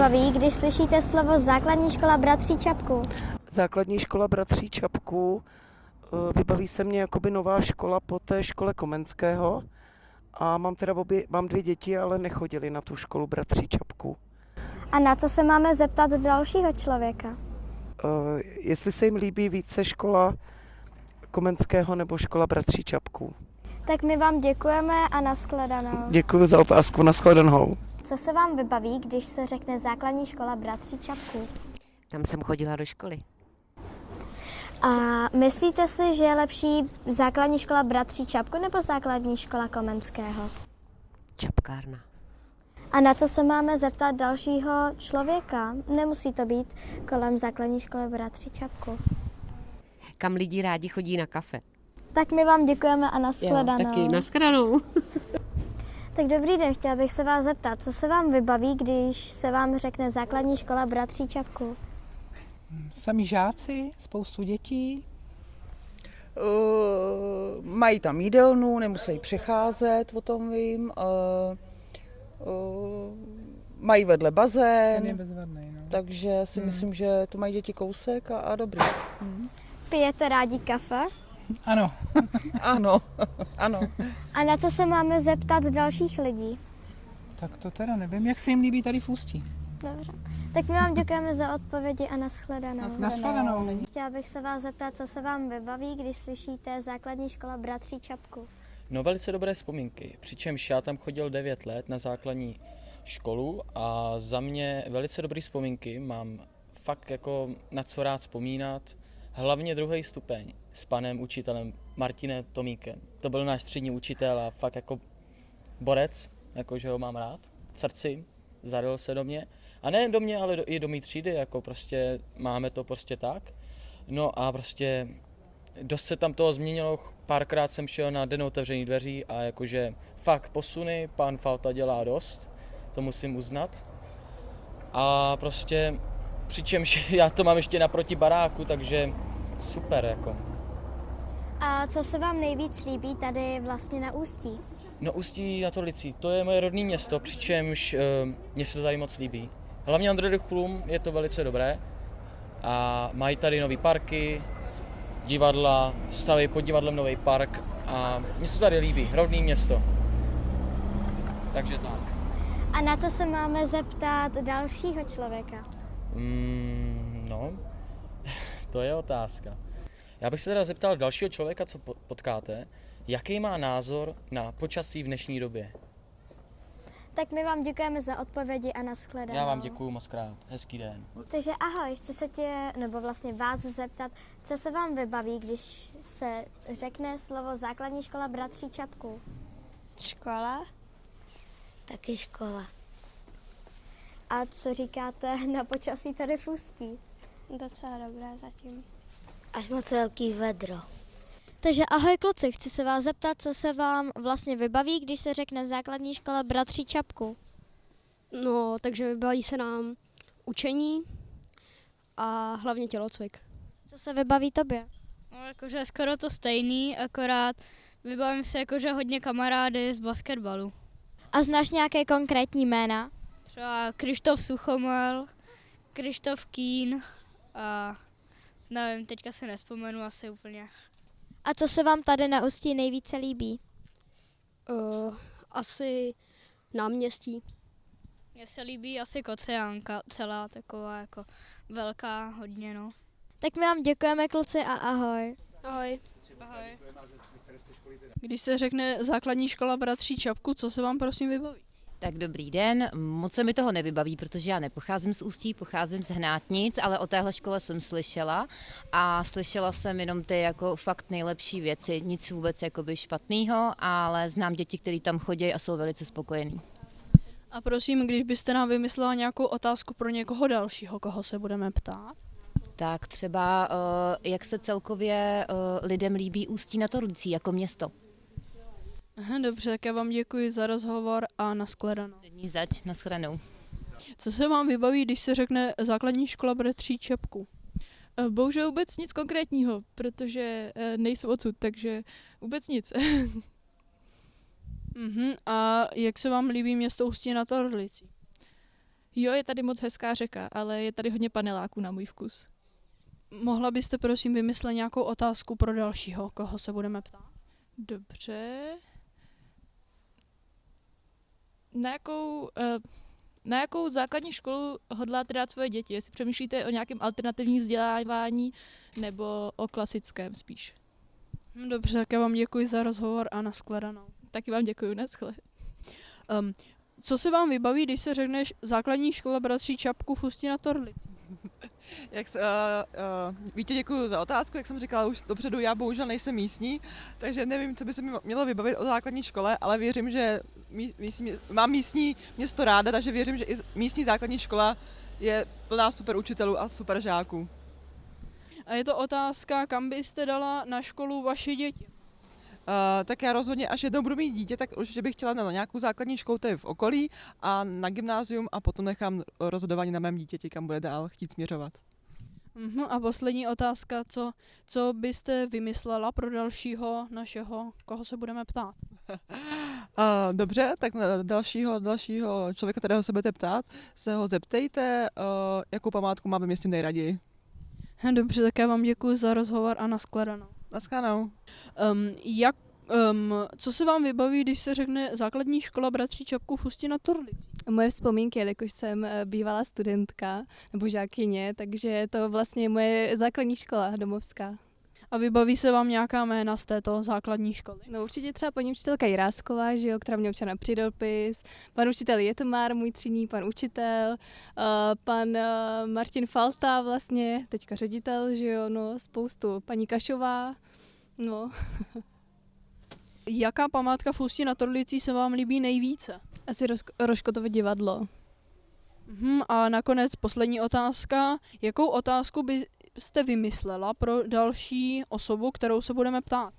vybaví, když slyšíte slovo Základní škola Bratří Čapků? Základní škola Bratří Čapků, vybaví se mě jakoby nová škola po té škole Komenského a mám 2 děti, ale nechodili na tu školu Bratří Čapků. A na co se máme zeptat dalšího člověka? Jestli se jim líbí více škola Komenského nebo škola Bratří Čapků. Tak my vám děkujeme a nashledanou. Děkuji za otázku, nashledanou. Co se vám vybaví, když se řekne Základní škola Bratří Čapků? Tam jsem chodila do školy. A myslíte si, že je lepší Základní škola Bratří Čapků nebo Základní škola Komenského? Čapkárna. A na to se máme zeptat dalšího člověka. Nemusí to být kolem Základní školy Bratří Čapků. Kam lidi rádi chodí na kafe. Tak my vám děkujeme a nashledanou. Taky nashledanou. Tak dobrý den, chtěla bych se vás zeptat, co se vám vybaví, když se vám řekne Základní škola Bratří Čapků? Sami žáci, spoustu dětí. Mají tam jídelnu, nemusí přecházet, o tom vím. Mají vedle Ten je bazén, bezvadný, no. takže si myslím, že to mají děti kousek a dobrý. Pijete rádi kafe? Ano, Ano, ano. A na co se máme zeptat dalších lidí? tak to teda nevím, jak se jim líbí tady v Ústí. Dobře. Tak my vám děkujeme za odpovědi a nashledanou. Nashledanou. Chtěla bych se vás zeptat, co se vám vybaví, když slyšíte Základní škola Bratří Čapků? No, velice dobré vzpomínky, přičemž já tam chodil 9 let na základní školu a za mě velice dobré vzpomínky, mám fakt jako na co rád vzpomínat, hlavně 2. stupeň s panem učitelem Martinem Tomíkem. To byl náš třídní učitel a fakt jako borec, jakože ho mám rád v srdci, zaril se do mě. A nejen do mě, ale i do mý třídy, jako prostě máme to prostě tak. No a prostě dost se tam toho změnilo, párkrát jsem šel na den otevřených dveří a jakože fakt posuny, pan Falta dělá dost, to musím uznat. A prostě přičemž já to mám ještě naproti baráku, takže super jako. A co se vám nejvíc líbí tady vlastně na Ústí? No, Ústí nad Orlicí, to je moje rodné město, přičemž mně se to tady moc líbí. Hlavně Andredichum je to velice dobré a mají tady nový parky, divadla, staví pod divadlem nový park a mně se to tady líbí, rodné město. Takže tak. A na co se máme zeptat dalšího člověka? No, to je otázka. Já bych se teda zeptal dalšího člověka, co potkáte, jaký má názor na počasí v dnešní době. Tak my vám děkujeme za odpovědi a nashledanou. Já vám děkuju moc krát, hezký den. Takže ahoj, chci se tě, nebo vlastně vás zeptat, co se vám vybaví, když se řekne slovo Základní škola Bratří Čapků? Škola? Taky škola. A co říkáte na počasí tady v Ústí? Docela dobré zatím. Až moc velký vedro. Takže ahoj kluci, chci se vás zeptat, co se vám vlastně vybaví, když se řekne Základní škola Bratří Čapků? No, takže vybaví se nám učení a hlavně tělocvik. Co se vybaví tobě? No, jakože skoro to stejný, akorát vybavím se jakože hodně kamarády z basketbalu. A znáš nějaké konkrétní jména? Třeba Krištof Suchomel, Krištof Kín a nevím, teďka se nespomenu asi úplně. A co se vám tady na Ústí nejvíce líbí? Asi náměstí. Mně se líbí asi Kociánka, celá taková jako velká hodně, no. Tak my vám děkujeme kluci a ahoj. Ahoj. Ahoj. Když se řekne Základní škola Bratří Čapků, co se vám prosím vybaví? Tak dobrý den, moc se mi toho nevybaví, protože já nepocházím z Ústí, pocházím z Hnátnic, ale o téhle škole jsem slyšela a slyšela jsem jenom ty jako fakt nejlepší věci, nic vůbec jakoby špatného, ale znám děti, které tam chodí a jsou velice spokojení. A prosím, když byste nám vymyslela nějakou otázku pro někoho dalšího, koho se budeme ptát? Tak třeba, jak se celkově lidem líbí Ústí nad Orlicí jako město? Aha, dobře, tak já vám děkuji za rozhovor a nashledanou. Není zač, nashledanou. Co se vám vybaví, když se řekne Základní škola Bratří Čapků? Bohužel vůbec nic konkrétního, protože nejsou odsud, takže vůbec nic. A jak se vám líbí město Ústí nad Orlicí? Jo, je tady moc hezká řeka, ale je tady hodně paneláků na můj vkus. Mohla byste prosím vymyslet nějakou otázku pro dalšího, koho se budeme ptát? Dobře. Na jakou základní školu hodláte dát svoje děti? Jestli přemýšlíte o nějakém alternativním vzdělávání nebo o klasickém spíš? Dobře, tak já vám děkuji za rozhovor a nashledanou. Taky vám děkuji, naschle. Co se vám vybaví, když se řekneš základní škola bratří Čapků v Ústí nad Orlicí? Vítě, děkuji za otázku, jak jsem říkala už dopředu, já bohužel nejsem místní, takže nevím, co by se mi mělo vybavit o základní škole, ale věřím, že mám místní město ráda, takže věřím, že i místní základní škola je plná super učitelů a super žáků. A je to otázka, kam byste dala na školu vaše děti? Tak já rozhodně, až jednou budu mít dítě, tak určitě bych chtěla na nějakou základní školu tady v okolí a na gymnázium a potom nechám rozhodování na mém dítěti, kam bude dál chtít směřovat. A poslední otázka, co byste vymyslela pro dalšího našeho, koho se budeme ptát? Dobře, tak na dalšího člověka, kterého se budete ptát, se ho zeptejte, jakou památku má ve městě nejraději. Dobře, tak já vám děkuji za rozhovor a nashledanou. Nashledanou. Co se vám vybaví, když se řekne základní škola bratří Čapků v Ústí nad Orlicí? Moje vzpomínky, jakož jsem bývalá studentka nebo žákyně, takže je to vlastně moje základní škola domovská. A vybaví se vám nějaká jména z této základní školy? No určitě třeba paní učitelka Jirásková, že jo, která mě učila na přídopis, pan učitel Jetmar, můj třídní pan učitel, pan Martin Falta vlastně, teďka ředitel, že jo, no spoustu, paní Kašová, no. Jaká památka v Ústí nad Orlicí se vám líbí nejvíce? Asi Roškotovo divadlo. A nakonec poslední otázka. Jakou otázku byste vymyslela pro další osobu, kterou se budeme ptát?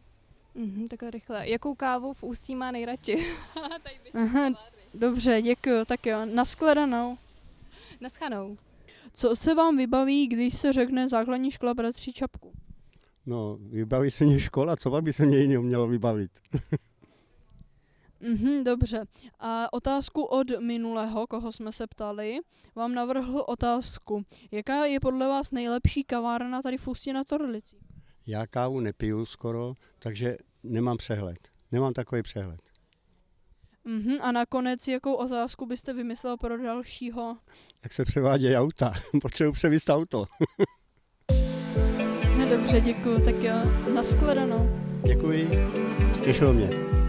Takhle rychle. Jakou kávu v Ústí má nejradši? Dobře, děkuji. Tak jo, nashledanou. Naschanou. Co se vám vybaví, když se řekne základní škola bratří Čapků? No, vybaví se mě škola, co by se mě jiného mělo vybavit? Dobře. A otázku od minulého, koho jsme se ptali, vám navrhl otázku. Jaká je podle vás nejlepší kavárna tady v Ústí nad Orlicí? Já kávu nepiju skoro, takže nemám přehled. Nemám takový přehled. A nakonec, jakou otázku byste vymyslel pro dalšího? Jak se převádějí auta? Potřebuji převíst auto. Dobře, děkuji. Tak jo, nashledanou. Děkuji, těšilo mě.